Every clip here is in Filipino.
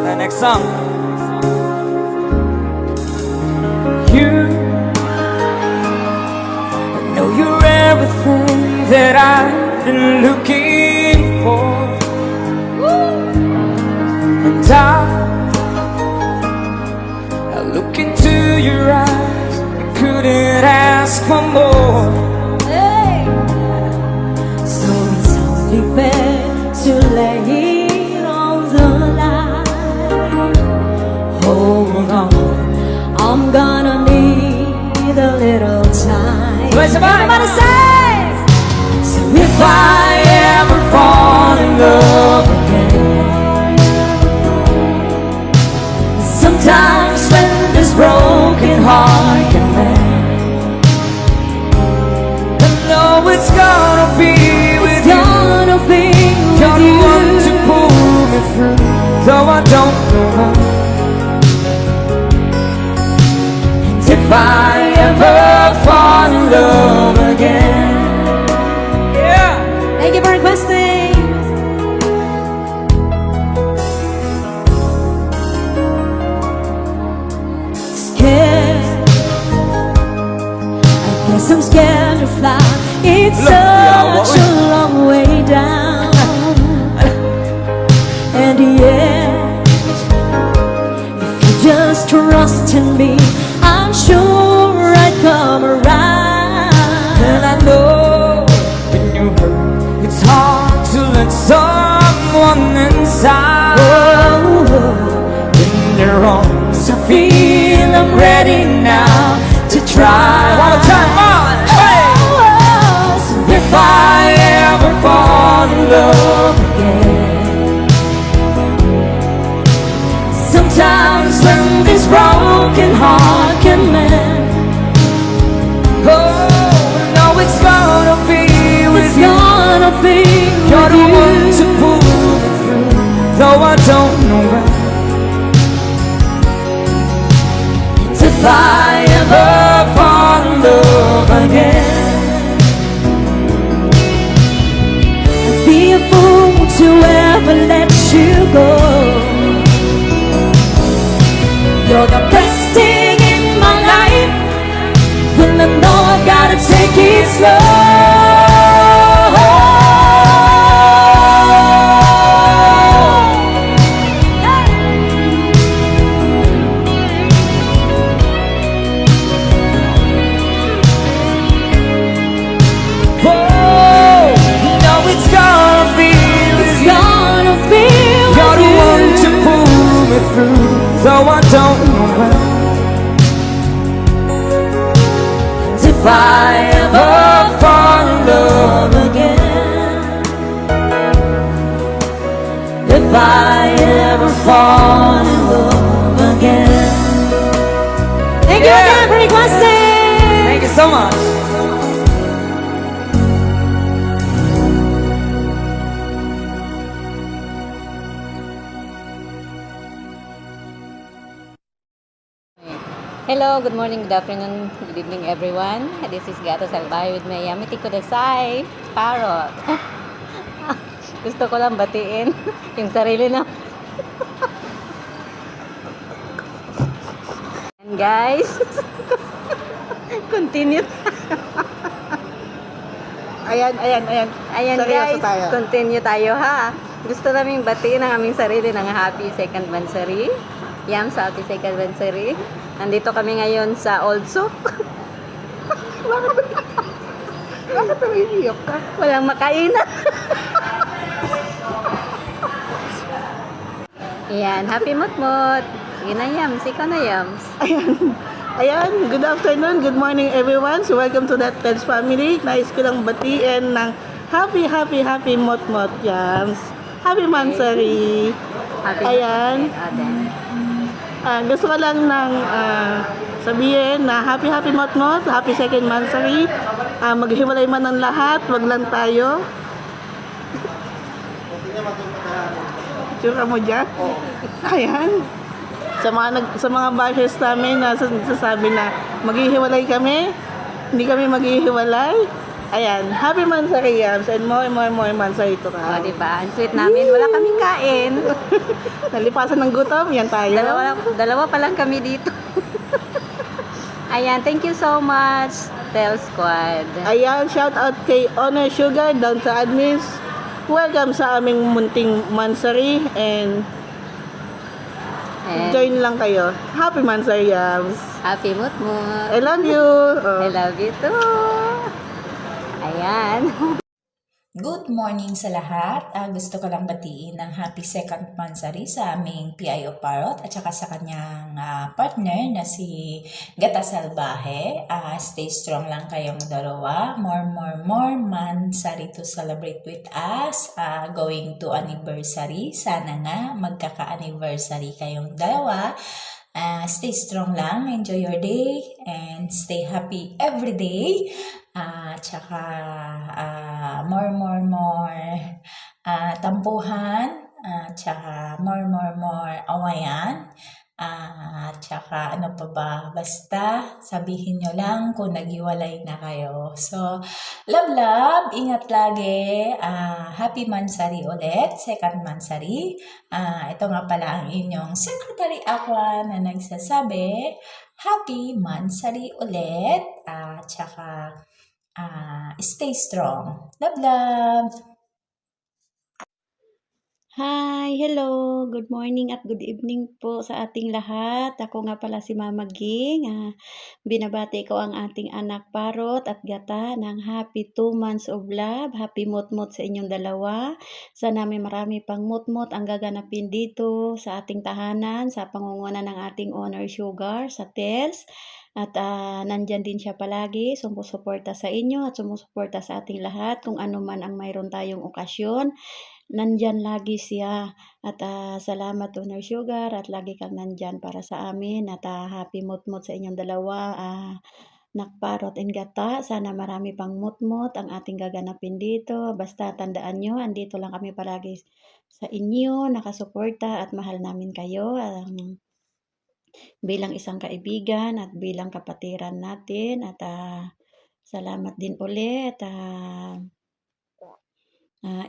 The next song. You, I know you're everything that I've been looking for. And I look into your eyes, I couldn't ask for more. Hey. So it's only fair to lay it on the line. Hold on, I'm gonna need a little time. Everybody say, so if I ever fall in love again, sometimes when this broken heart can mend, I know it's gonna be with you. gonna be You're with the you. one to pull me through, though I don't know how. And if I ever fall in love again, yeah. Thank you for requesting. Scared, I guess I'm scared to fly. It's Look, yeah, such a long way down. And yet, if you just trust in me, I'm sure I'd come around. And I know when you hurt, it's hard to let someone inside. In your arms, I feel I'm ready now to try. One more time, on! Hey! So if I ever fall in love again, sometimes when this broken heart can mend, Oh, no, it's gonna be with it's you. gonna be You're with the you. one to pull me through, though I don't know why. And if I ever fall in love again, I'd be a fool to ever let you go. You're the best thing in my life, and I know I gotta take it slow. Oh, you know it's gonna be with It's you. gonna be You're the one with to you. pull me through, though I don't know why. And if I ever fall in love again, if I ever fall in love again. Thank you again for requesting. Thank you so much. Hello, good morning, good afternoon, good evening everyone. This is Gato Salbahay with my Yamiti Kudasai Parrot. Gusto ko lang batiin yung sarili na. And guys, continue. Ayan. Ayan Seryoso guys, tayo. continue tayo ha. Gusto namin batiin ang aming sarili ng happy second anniversary. Yam sa happy second anniversary. Nandito kami ngayon sa Old Soup. Bakit naiiyak ka? Walang makainan. Ayan, happy mutmut. Sige na Yams, ikaw na Yams. Ayan, good afternoon, good morning everyone. So welcome to that Ted's family. Nais ko lang batiin ng happy mot-mot yams. Happy Mansari. Happy Ayan. Gusto ko lang ng sabihin na happy mot-mot, happy second Mansari. Maghiwalay man ang lahat, wag lang tayo. Tsura mo dyan? Ayan. Sa mga bashers namin na nagsasabi na maghihiwalay kami, hindi kami maghihiwalay. Ayan, happy Mansari Yams and more Mansari to O, come. diba? Ang sweet namin. Wala kaming kain. Nalipasan ng gutom, yan tayo. Dalawa pa lang kami dito. Ayan, thank you so much, Tel Squad. Ayan, shout out kay Honor Sugar down sa admins. Welcome sa aming munting Mansari and And join lang kayo. Happy Mansari Yams. happy mutmut. I love you. I love you too. Ayan. Good morning sa lahat. Gusto ko lang batiin ng happy second Mansari sa aming PIO Parrot at saka sa kanyang partner na si Gata Salbahe. Stay strong lang kayong dalawa. More Mansari to celebrate with us. Going to anniversary. Sana nga magkaka-anniversary kayong dalawa. Stay strong lang, enjoy your day, and stay happy every day. Tsaka more tampuhan, tsaka more awayan. Tsaka ano pa ba, basta sabihin nyo lang kung naghiwalay na kayo. So, love, ingat lagi. Happy Mansari ulit, second Mansari. Ito nga pala ang inyong Secretary Aqua na nagsasabi, Happy Mansari ulit. Tsaka stay strong. Love. Hi, hello, good morning at good evening po sa ating lahat. Ako nga pala si Mama Ging. Binabati ko ang ating anak Parrot at Gata ng happy 2 months of love. Happy mutmut sa inyong dalawa. Sana may marami pang mutmut ang gaganapin dito sa ating tahanan sa pangunguna ng ating Honor Sugar sa Tels. At nandyan din siya palagi, sumusuporta sa inyo at sumusuporta sa ating lahat kung ano man ang mayroon tayong okasyon. Nandyan lagi siya at salamat Honor Sugar at lagi kang nandyan para sa amin at happy mutmut sa inyong dalawa, Parrot and Gata. Sana marami pang mutmut ang ating gaganapin dito. Basta tandaan nyo, andito lang kami palagi sa inyo, nakasuporta at mahal namin kayo bilang isang kaibigan at bilang kapatiran natin at salamat din ulit.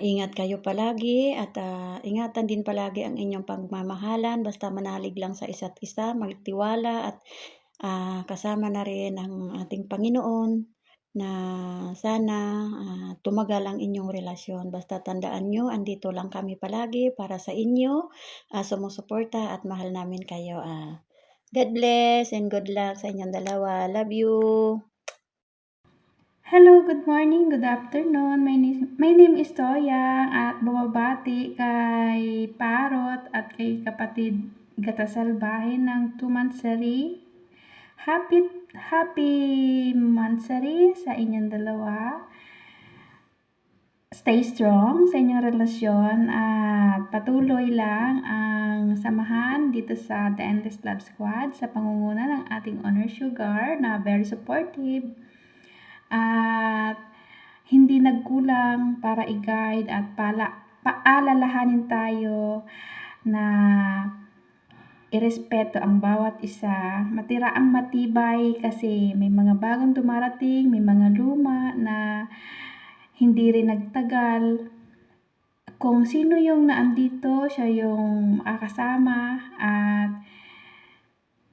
Ingat kayo palagi at ingatan din palagi ang inyong pagmamahalan. Basta manalig lang sa isa't isa, magtiwala at kasama na rin ang ating Panginoon na sana tumagal ang inyong relasyon. Basta tandaan nyo, andito lang kami palagi para sa inyo, sumusuporta at mahal namin kayo. God bless and good luck sa inyong dalawa. Love you! Hello, good morning, good afternoon. My name is Toya at bumabati kay Parrot at kay kapatid Gata Salbahe ng 2 Mansari. Happy Mansari sa inyong dalawa. Stay strong sa inyong relasyon at patuloy lang ang samahan dito sa The Endless Love Squad sa pangunguna ng ating Honor Sugar na very supportive. At hindi nagkulang para i-guide at paalalahanin tayo na irespeto ang bawat isa. Matira ang matibay kasi may mga bagong dumarating, may mga luma na hindi rin nagtagal. Kung sino yung naandito, siya yung makakasama at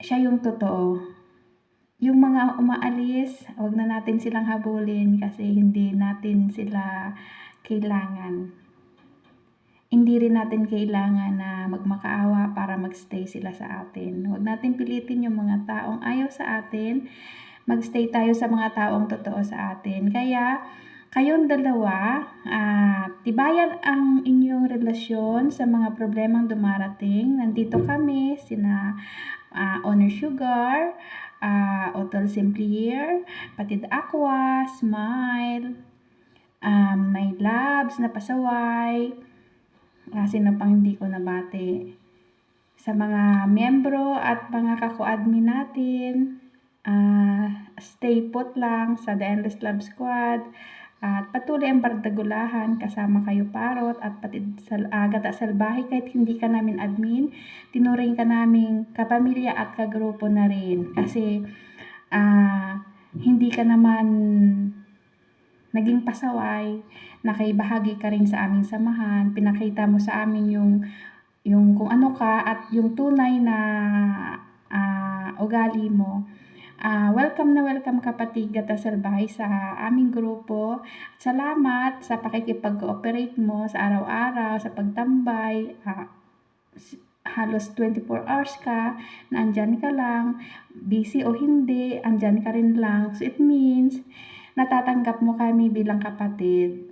siya yung totoo. Yung mga umaalis, wag na natin silang habulin kasi hindi natin sila kailangan. Hindi rin natin kailangan na magmakaawa para magstay sila sa atin. Wag natin pilitin yung mga taong ayaw sa atin. Magstay tayo sa mga taong totoo sa atin. Kaya, kayong dalawa, tibayan ang inyong relasyon sa mga problemang dumarating. Nandito kami, sina Honor Sugar, Otol Simplier, Patid Aqua, Smile, My Labs na pasaway, sino pang hindi ko nabati. Sa mga miyembro at mga kako-admin natin, stay put lang sa The Endless Love Squad. At patuloy ang bardagulahan, kasama kayo Parrot at Patid Gata Salbahe. Kahit hindi ka namin admin, tinuring ka naming kapamilya at kagrupo na rin. Kasi hindi ka naman naging pasaway, nakibahagi ka rin sa aming samahan, pinakita mo sa amin yung kung ano ka at yung tunay na ugali mo. Welcome na welcome kapatid Gata Salbahay sa aming grupo. Salamat sa pakikipag-cooperate mo sa araw-araw, sa pagtambay. Halos 24 hours ka, na andyan ka lang, busy o hindi, andyan ka rin lang. So it means, natatanggap mo kami bilang kapatid.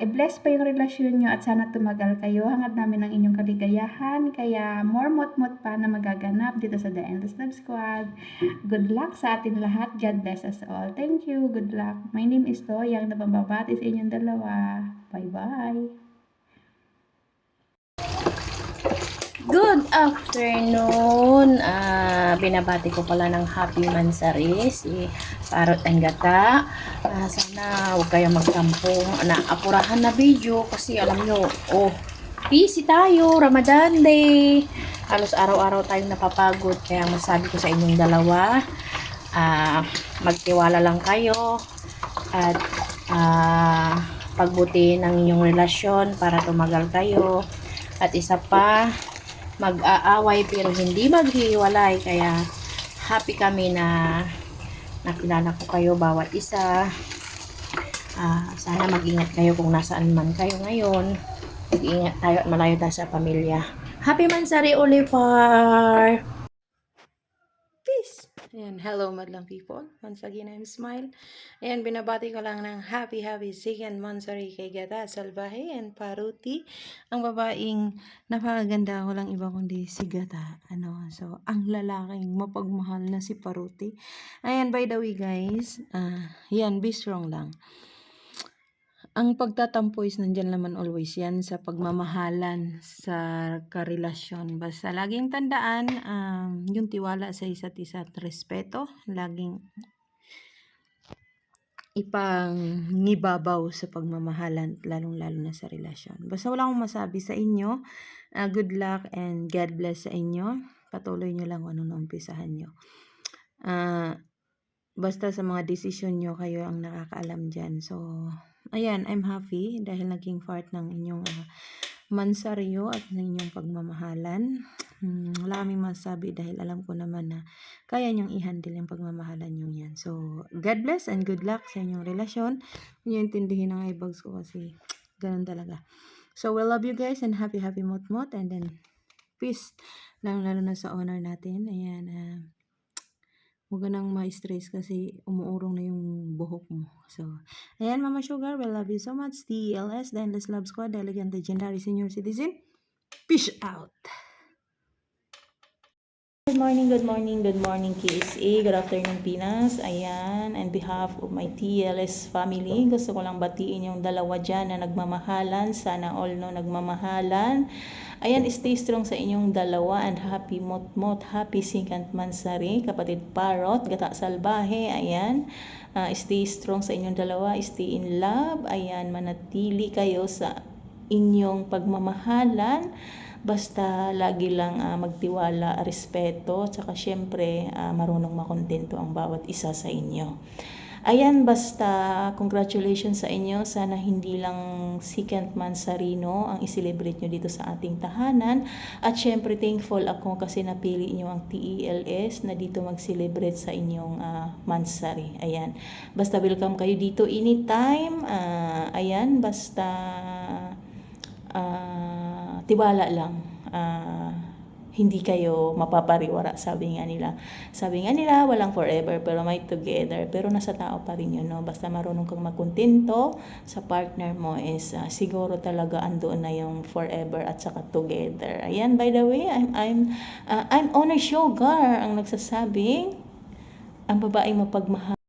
I-bless pa yung relasyon nyo at sana tumagal kayo. Hangad namin ang inyong kaligayahan. Kaya more mot-mot pa na magaganap dito sa The Endless Love Squad. Good luck sa atin lahat. God bless us all. Thank you. Good luck. My name is Toyang na pambabati sa inyong dalawa. Bye-bye. Good afternoon! Binabati ko pala ng happy mansari si Parot and Gata. Sana huwag kayong magtampo na apurahan na video kasi alam nyo, busy tayo, Ramadan Day. Halos araw-araw tayong napapagod kaya masabi ko sa inyong dalawa, magtiwala lang kayo at pagbuti ng inyong relasyon para tumagal kayo. At isa pa, mag-aaway pero hindi maghiwalay, kaya happy kami na nakilala ko kayo bawat isa. Sana mag-ingat kayo kung nasaan man kayo ngayon. Mag-ingat tayo at malayo tayo sa pamilya. Happy Mansari Oliver! Peace! Ayan, hello madlang people. Once again, I'm Smile. Ayan, binabati ko lang ng happy second Mansari kay Gata Salbahay and Paruti. Ang babaeng napakaganda, walang iba kundi si Gata. So, ang lalaking mapagmahal na si Paruti. Ayan, by the way guys, yan, be strong lang. Ang pagtatampo is nandyan naman always yan sa pagmamahalan sa karelasyon. Basta laging tandaan yung tiwala sa isa't isa at respeto. Laging ipangibabaw sa pagmamahalan, lalong-lalo na sa relasyon. Basta wala akong masabi sa inyo. Good luck and God bless sa inyo. Patuloy nyo lang kung anong naumpisahan nyo. Basta sa mga desisyon nyo, kayo ang nakakaalam dyan. So, ayan, I'm happy dahil naging part ng inyong mansaryo at ng inyong pagmamahalan. Wala kaming masabi dahil alam ko naman na kaya nyong i-handle yung pagmamahalan nyo yan. So, God bless and good luck sa inyong relasyon. Yung intindihin ng eyebags ko kasi ganun talaga. So, we love you guys and happy mot-mot and then peace. Lalo na sa honor natin. Ayan, huwag ka nang ma-stress kasi umuurong na yung buhok mo. So, ayan Mama Sugar, we love you so much. TLS, The Endless Love Squad, Elegant Legendary Senior Citizen. Peace out! Good morning KSA, good afternoon Pinas. Ayan, on behalf of my TLS family, gusto ko lang batiin yung dalawa dyan na nagmamahalan. Sana all no nagmamahalan. Ayan, stay strong sa inyong dalawa and happy mot-mot, happy second Mansari, kapatid Parot, Gata Salbahe. Ayan, stay strong sa inyong dalawa, stay in love. Ayan, manatili kayo sa inyong pagmamahalan. Basta lagi lang magtiwala, respeto, tsaka syempre marunong makontento ang bawat isa sa inyo. Ayan, basta congratulations sa inyo. Sana hindi lang second Mansarino ang i-celebrate nyo dito sa ating tahanan. At syempre thankful ako kasi napili nyo ang TELS na dito mag-celebrate sa inyong Mansari. Ayan, basta welcome kayo dito anytime. Ayan, basta tiwala lang, hindi kayo mapapariwara. Sabi nga nila walang forever pero may together, pero nasa tao pa rin yun, no? Basta marunong kang magkontento sa partner mo is siguro talaga andoon na yung forever at saka together. Ayan, by the way, I'm Honor Sugar ang nagsasabing ang babaeng mapagmahal